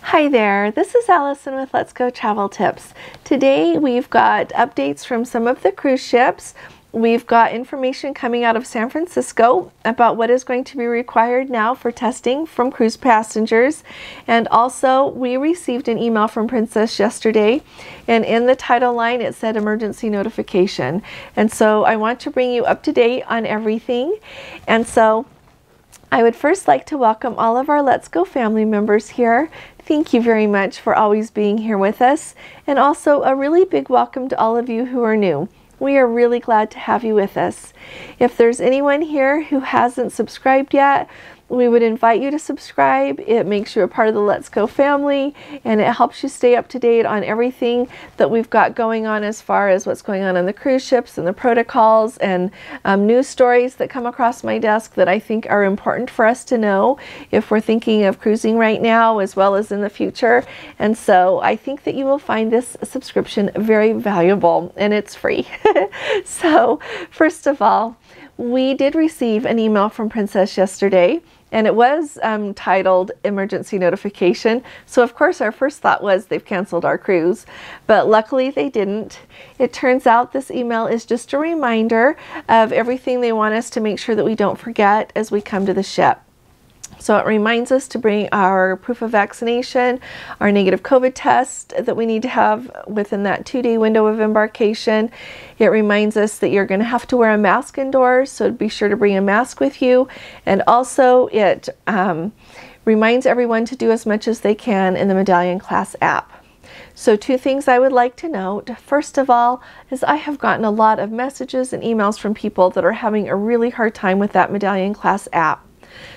Hi there, this is Allison with Let's Go Travel Tips. Today we've got updates from some of the cruise ships. We've got information coming out of San Francisco about what is going to be required now for testing from cruise passengers. And also we received an email from Princess yesterday, and in the title line it said emergency notification. And so I want to bring you up to date on everything. And so I would first like to welcome all of our Let's Go family members here. Thank you very much for always being here with us. And also a really big welcome to all of you who are new. We are really glad to have you with us. If there's anyone here who hasn't subscribed yet, we would invite you to subscribe. It makes you a part of the Let's Go family, and it helps you stay up to date on everything that we've got going on as far as what's going on the cruise ships and the protocols and news stories that come across my desk that I think are important for us to know if we're thinking of cruising right now as well as in the future. And so I think that you will find this subscription very valuable, and it's free. So first of all, we did receive an email from Princess yesterday, and it was titled emergency notification. So of course our first thought was they've canceled our cruise, but luckily they didn't. It turns out this email is just a reminder of everything they want us to make sure that we don't forget as we come to the ship. So it reminds us to bring our proof of vaccination, our negative COVID test that we need to have within that 2-day window of embarkation. It reminds us that you're going to have to wear a mask indoors, so be sure to bring a mask with you. And also it reminds everyone to do as much as they can in the Medallion Class app. So 2 things I would like to note. First of all, is I have gotten a lot of messages and emails from people that are having a really hard time with that Medallion Class app.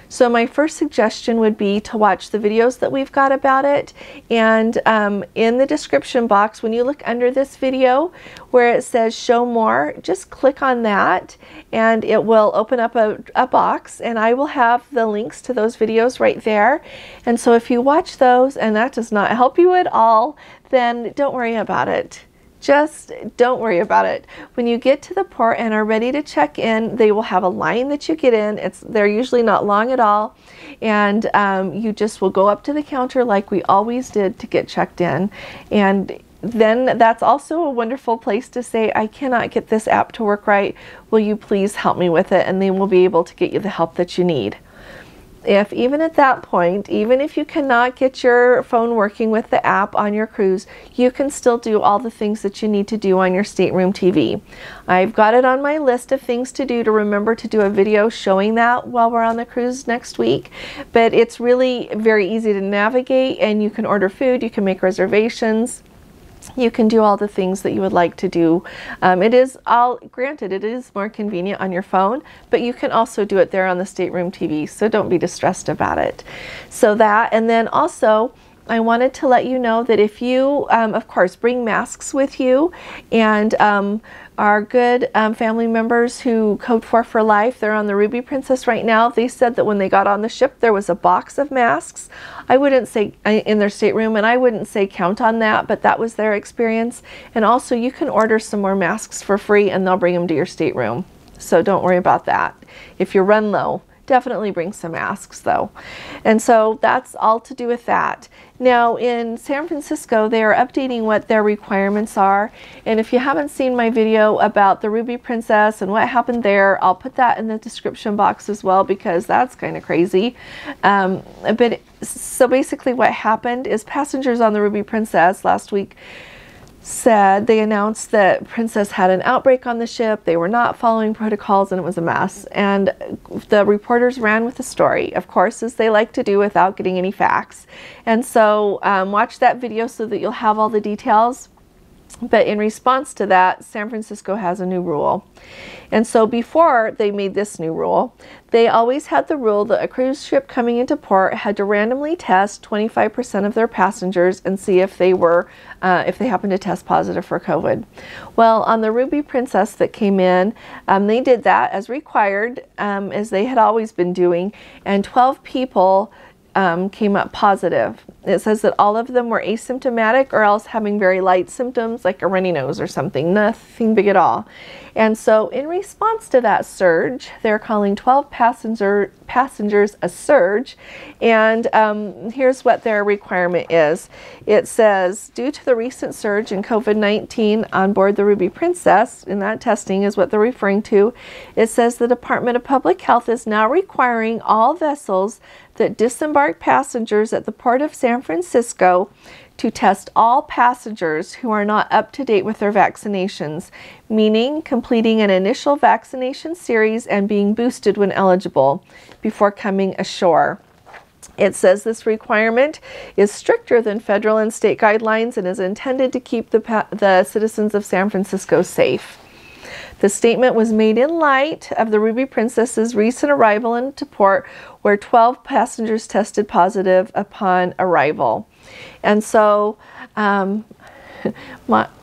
So my first suggestion would be to watch the videos that we've got about it, and in the description box, when you look under this video where it says show more, just click on that and it will open up a box, and I will have the links to those videos right there. And so if you watch those and that does not help you at all, then don't worry about it. Just don't worry about it. When you get to the port and are ready to check in, they will have a line that you get in. They're usually not long at all. And you just will go up to the counter like we always did to get checked in. And then that's also a wonderful place to say, I cannot get this app to work right. Will you please help me with it? And they will be able to get you the help that you need. If even at that point, even if you cannot get your phone working with the app on your cruise, you can still do all the things that you need to do on your stateroom TV. I've got it on my list of things to do to remember to do a video showing that while we're on the cruise next week. But it's really very easy to navigate, and you can order food, you can make reservations. You can do all the things that you would like to do. Granted, it is more convenient on your phone, but you can also do it there on the stateroom TV, so don't be distressed about it. So that, and then also, I wanted to let you know that if you, of course, bring masks with you, and our good family members who code 4 for life, they're on the Ruby Princess right now. They said that when they got on the ship, there was a box of masks. I wouldn't say in their stateroom, and I wouldn't say count on that, but that was their experience. And also you can order some more masks for free and they'll bring them to your stateroom. So don't worry about that. If you run low, definitely bring some masks though. And so that's all to do with that. Now in San Francisco, they are updating what their requirements are. And if you haven't seen my video about the Ruby Princess and what happened there, I'll put that in the description box as well, because that's kind of crazy. So basically what happened is passengers on the Ruby Princess last week said they announced that Princess had an outbreak on the ship. They were not following protocols and it was a mess. And the reporters ran with the story, of course, as they like to do without getting any facts. And so watch that video so that you'll have all the details. But in response to that, San Francisco has a new rule. And so before they made this new rule, they always had the rule that a cruise ship coming into port had to randomly test 25% of their passengers and see if they happened to test positive for COVID. Well, on the Ruby Princess that came in, they did that as required, as they had always been doing, and 12 people came up positive. It says that all of them were asymptomatic or else having very light symptoms like a runny nose or something, nothing big at all. And so in response to that surge, they're calling 12 passengers a surge. And here's what their requirement is. It says, due to the recent surge in COVID-19 on board the Ruby Princess, and that testing is what they're referring to, it says the Department of Public Health is now requiring all vessels that disembark passengers at the Port of San Francisco to test all passengers who are not up to date with their vaccinations, meaning completing an initial vaccination series and being boosted when eligible before coming ashore. It says this requirement is stricter than federal and state guidelines and is intended to keep the citizens of San Francisco safe. The statement was made in light of the Ruby Princess's recent arrival into port, where 12 passengers tested positive upon arrival. And so all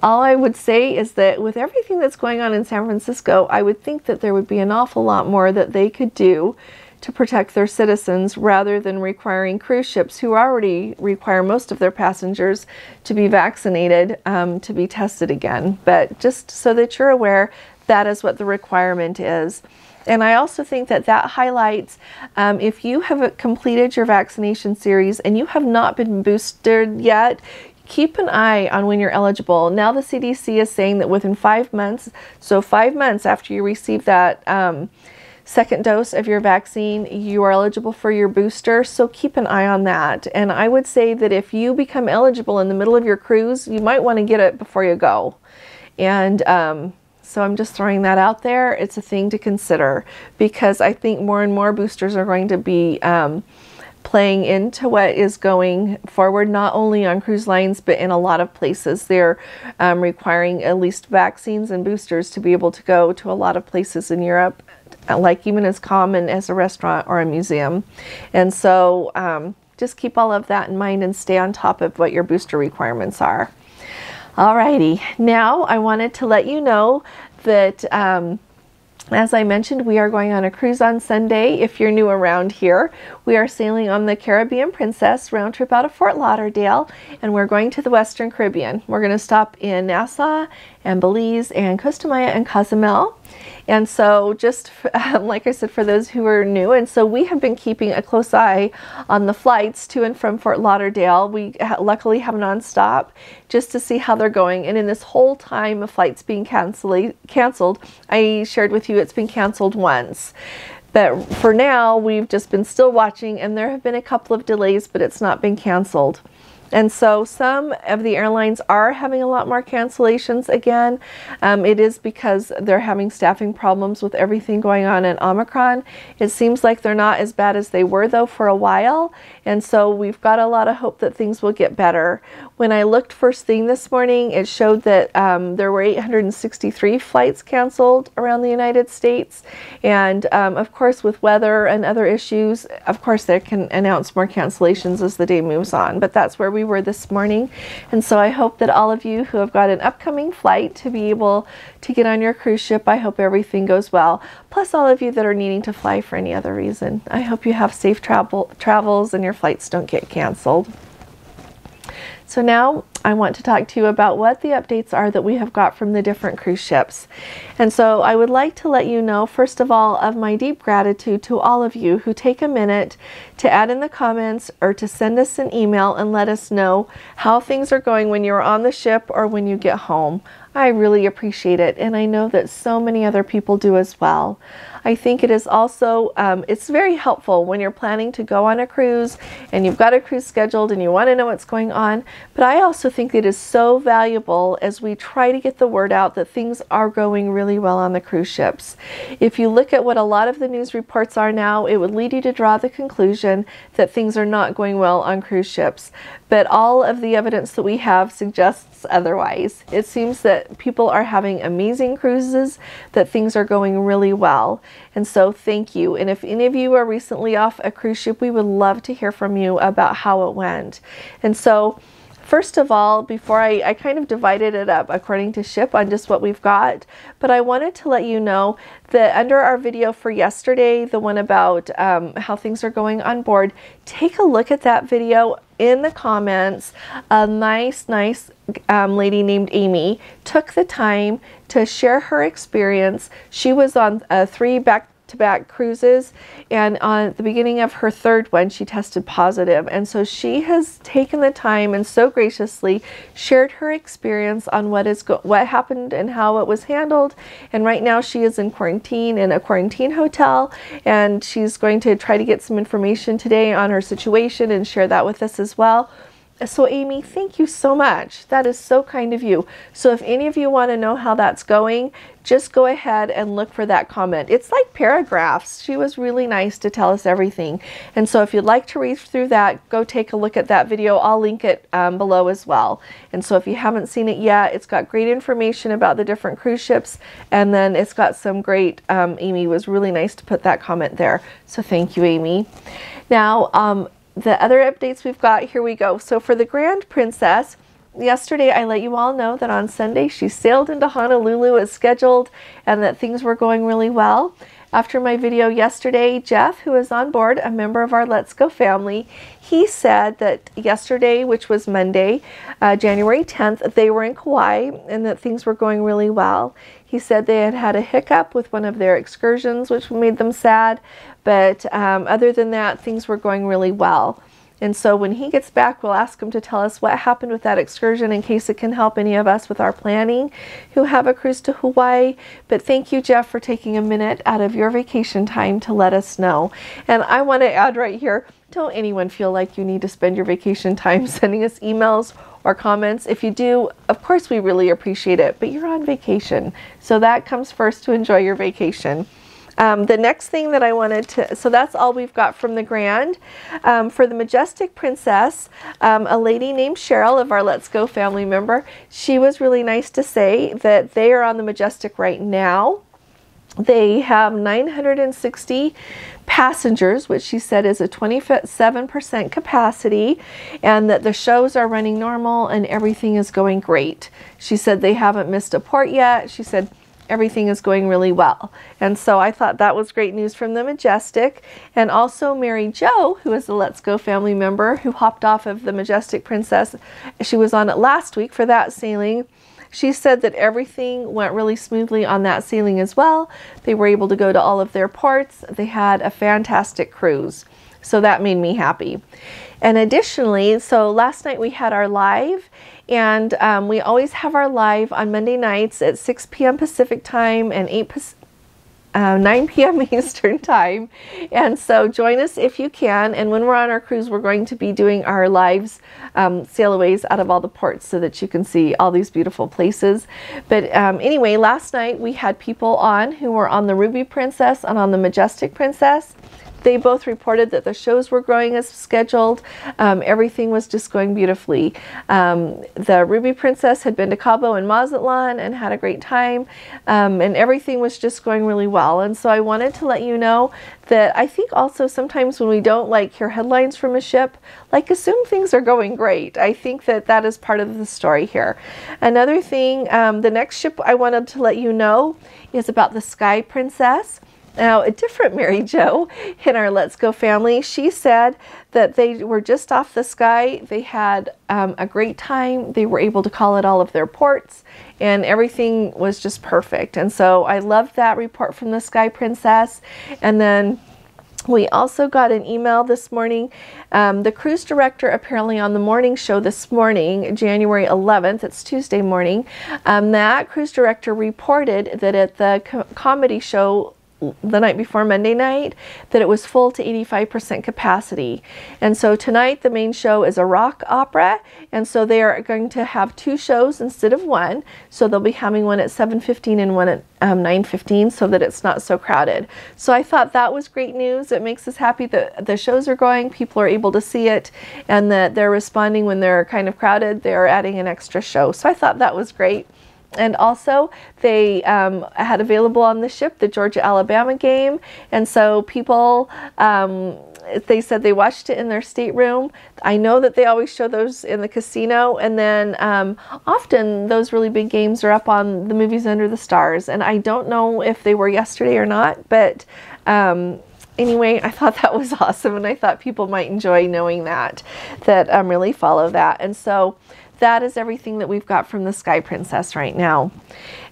I would say is that with everything that's going on in San Francisco, I would think that there would be an awful lot more that they could do to protect their citizens rather than requiring cruise ships, who already require most of their passengers to be vaccinated, to be tested again. But just so that you're aware, that is what the requirement is. And I also think that that highlights if you have completed your vaccination series and you have not been boosted yet, keep an eye on when you're eligible. Now the CDC is saying that within 5 months, so 5 months after you receive that second dose of your vaccine, you are eligible for your booster. So keep an eye on that. And I would say that if you become eligible in the middle of your cruise, you might want to get it before you go. And so I'm just throwing that out there. It's a thing to consider, because I think more and more boosters are going to be playing into what is going forward, not only on cruise lines, but in a lot of places. They're requiring at least vaccines and boosters to be able to go to a lot of places in Europe, like even as common as a restaurant or a museum. And so just keep all of that in mind and stay on top of what your booster requirements are. Alrighty, now I wanted to let you know that as I mentioned, we are going on a cruise on Sunday. If you're new around here, we are sailing on the Caribbean Princess, round trip out of Fort Lauderdale, and we're going to the Western Caribbean. We're going to stop in Nassau and Belize and Costa Maya and Cozumel. And so just like I said, for those who are new, and so we have been keeping a close eye on the flights to and from Fort Lauderdale. We luckily have nonstop just to see how they're going. And in this whole time of flights being canceled, I shared with you it's been canceled once. But for now, we've just been still watching, and there have been a couple of delays, but it's not been canceled. And so some of the airlines are having a lot more cancellations again. It is because they're having staffing problems with everything going on in Omicron. It seems like they're not as bad as they were, though, for a while. And so we've got a lot of hope that things will get better. When I looked first thing this morning, it showed that there were 863 flights canceled around the United States. And of course, with weather and other issues, of course, they can announce more cancellations as the day moves on. But that's where we were this morning. And so I hope that all of you who have got an upcoming flight to be able to get on your cruise ship, I hope everything goes well. Plus all of you that are needing to fly for any other reason, I hope you have safe travels and your flights don't get canceled. So now I want to talk to you about what the updates are that we have got from the different cruise ships. And so I would like to let you know, first of all, of my deep gratitude to all of you who take a minute to add in the comments or to send us an email and let us know how things are going when you're on the ship or when you get home. I really appreciate it, and I know that so many other people do as well. I think it is also, it's very helpful when you're planning to go on a cruise and you've got a cruise scheduled and you want to know what's going on. But I also think it is so valuable as we try to get the word out that things are going really well on the cruise ships. If you look at what a lot of the news reports are now, it would lead you to draw the conclusion that things are not going well on cruise ships. But all of the evidence that we have suggests otherwise. It seems that people are having amazing cruises, that things are going really well. And so thank you. And if any of you are recently off a cruise ship, we would love to hear from you about how it went. And so First of all, before I kind of divided it up according to ship on just what we've got, but I wanted to let you know that under our video for yesterday, the one about how things are going on board, take a look at that video. In the comments, a nice lady named Amy took the time to share her experience. She was on 3 back-to-back cruises, and on the beginning of her 3rd one she tested positive, and so she has taken the time and so graciously shared her experience on what happened and how it was handled. And right now she is in quarantine in a quarantine hotel, and she's going to try to get some information today on her situation and share that with us as well. So Amy, thank you so much. That is so kind of you. So if any of you want to know how that's going, just go ahead and look for that comment. It's like paragraphs. She was really nice to tell us everything. And so if you'd like to read through that, go take a look at that video. I'll link it below as well. And so if you haven't seen it yet, it's got great information about the different cruise ships. And then it's got some great, Amy was really nice to put that comment there. So thank you, Amy. Now, the other updates we've got, here we go. So for the Grand Princess, yesterday I let you all know that on Sunday she sailed into Honolulu as scheduled and that things were going really well. After my video yesterday, Jeff, who is on board, a member of our Let's Go family, he said that yesterday, which was Monday, January 10th, they were in Kauai and that things were going really well. He said they had had a hiccup with one of their excursions, which made them sad, but other than that, things were going really well. And so when he gets back, we'll ask him to tell us what happened with that excursion in case it can help any of us with our planning who have a cruise to Hawaii. But thank you, Jeff, for taking a minute out of your vacation time to let us know. And I want to add right here, don't anyone feel like you need to spend your vacation time sending us emails or comments. If you do, of course, we really appreciate it, but you're on vacation. So that comes first, to enjoy your vacation. The next thing that I wanted to, so that's all we've got from the Grand. For the Majestic Princess, a lady named Cheryl of our Let's Go family member, she was really nice to say that they are on the Majestic right now. They have 960 passengers, which she said is a 27% capacity, and that the shows are running normal and everything is going great. She said they haven't missed a port yet. She said everything is going really well. And so I thought that was great news from the Majestic. And also Mary Jo, who is the Let's Go family member who hopped off of the Majestic Princess. She was on it last week for that sailing. She said that everything went really smoothly on that sailing as well. They were able to go to all of their ports. They had a fantastic cruise. So that made me happy. And additionally, so last night we had our live, and we always have our live on Monday nights at 6 p.m. Pacific time and 9 p.m. Eastern time. And so join us if you can. And when we're on our cruise, we're going to be doing our lives, sailaways out of all the ports so that you can see all these beautiful places. But anyway, last night we had people on who were on the Ruby Princess and on the Majestic Princess. They both reported that the shows were going as scheduled. Everything was just going beautifully. The Ruby Princess had been to Cabo and Mazatlan and had a great time, and everything was just going really well. And so I wanted to let you know that I think also sometimes when we don't hear headlines from a ship, assume things are going great. I think that that is part of the story here. Another thing, the next ship I wanted to let you know is about the Sky Princess. Now, a different Mary Jo in our Let's Go family, she said that they were just off the Sky. They had a great time. They were able to call at all of their ports, and everything was just perfect. And so I loved that report from the Sky Princess. And then we also got an email this morning. The cruise director, apparently on the morning show this morning, January 11th, it's Tuesday morning, that cruise director reported that at the comedy show the night before Monday night, that it was full to 85% capacity. And so tonight the main show is a rock opera, and so they are going to have 2 shows instead of 1. So they'll be having one at 7:15 and one at 9:15 so that it's not so crowded. So I thought that was great news. It makes us happy that the shows are going, people are able to see it, and that they're responding when they're kind of crowded. They're adding an extra show. So I thought that was great. And also they had available on the ship the Georgia-Alabama game, and so people they said they watched it in their stateroom. I know that they always show those in the casino, and then often those really big games are up on the Movies Under the Stars, and I don't know if they were yesterday or not, but anyway, I thought that was awesome, and I thought people might enjoy knowing that really follow that. And so that is everything that we've got from the Sky Princess right now.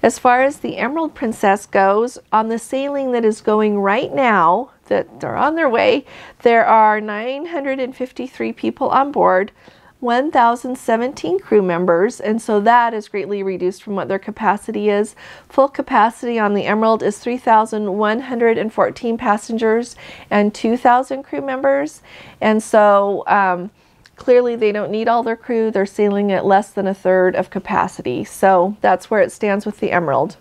As far as the Emerald Princess goes, on the sailing that is going right now, that are on their way, there are 953 people on board, 1,017 crew members, and so that is greatly reduced from what their capacity is. Full capacity on the Emerald is 3,114 passengers and 2,000 crew members, and so clearly they don't need all their crew. They're sailing at less than a third of capacity, so that's where it stands with the Emerald.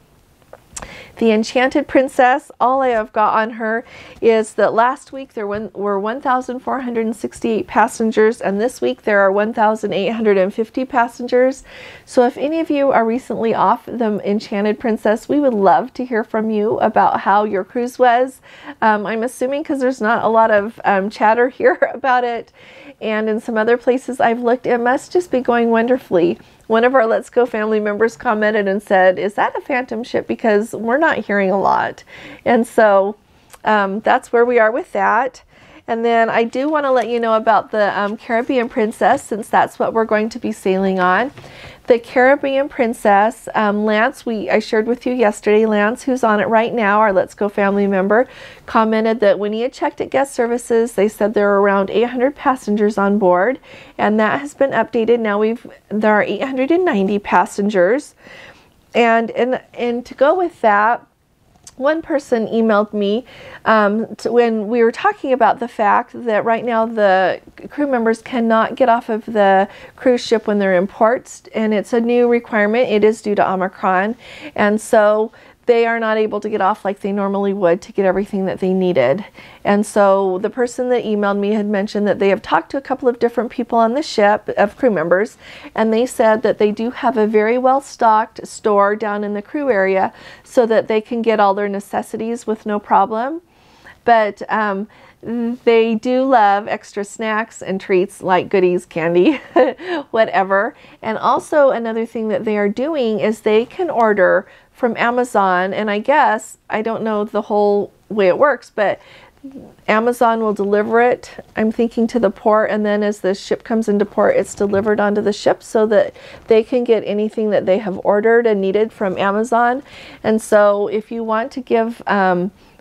The Enchanted Princess, all I have got on her is that last week there were 1,468 passengers, and this week there are 1,850 passengers. So if any of you are recently off the Enchanted Princess, we would love to hear from you about how your cruise was. I'm assuming, because there's not a lot of chatter here about it, and in some other places I've looked, it must just be going wonderfully. One of our Let's Go family members commented and said, "Is that a phantom ship? Because we're not hearing a lot." And so that's where we are with that. And then I do want to let you know about the Caribbean Princess, since that's what we're going to be sailing on. The Caribbean Princess, Lance, I shared with you yesterday, Lance, who's on it right now, our Let's Go family member, commented that when he had checked at guest services, they said there were around 800 passengers on board, and that has been updated. Now there are 890 passengers. And to go with that, one person emailed me when we were talking about the fact that right now the crew members cannot get off of the cruise ship when they're in ports, and it's a new requirement. It is due to Omicron, and so they are not able to get off like they normally would to get everything that they needed. And so the person that emailed me had mentioned that they have talked to a couple of different people on the ship, of crew members, and they said that they do have a very well stocked store down in the crew area so that they can get all their necessities with no problem. But they do love extra snacks and treats like goodies, candy, whatever. And also another thing that they are doing is they can order from Amazon, and I guess, I don't know the whole way it works, but Amazon will deliver it, I'm thinking, to the port, and then as the ship comes into port, it's delivered onto the ship so that they can get anything that they have ordered and needed from Amazon. And so if you want to give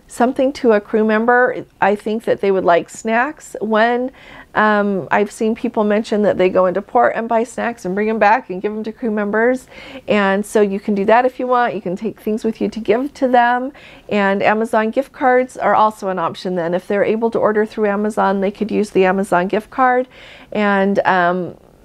something to a crew member, I think that they would like snacks. When I've seen people mention that they go into port and buy snacks and bring them back and give them to crew members, and so you can do that if you want. You can take things with you to give to them, and Amazon gift cards are also an option then. If they're able to order through Amazon, they could use the Amazon gift card. And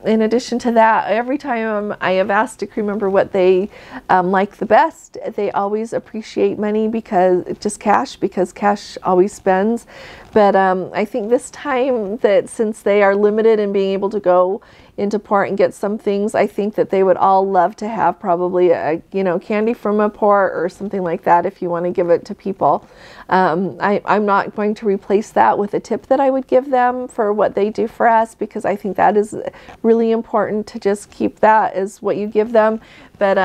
in addition to that, every time I have asked a crew member what they like the best, they always appreciate money, because cash always spends. But I think this time, that since they are limited in being able to go into port and get some things, I think that they would all love to have probably a, candy from a port or something like that if you want to give it to people. I'm not going to replace that with a tip that I would give them for what they do for us, because I think that is really important to just keep that as what you give them. But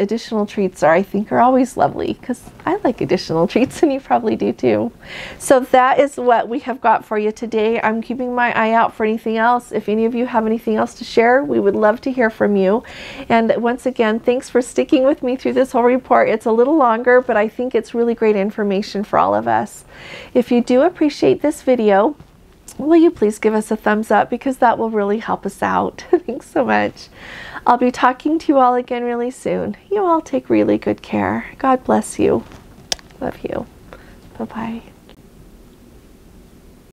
additional treats I think are always lovely, because I like additional treats, and you probably do too. So that is what we have got for you today. I'm keeping my eye out for anything else. If any of you have anything else to share, we would love to hear from you. And once again, thanks for sticking with me through this whole report. It's a little longer, but I think it's really great information for all of us. If you do appreciate this video, will you please give us a thumbs up, because that will really help us out. Thanks so much. I'll be talking to you all again really soon. You all take really good care. God bless you. Love you. Bye-bye.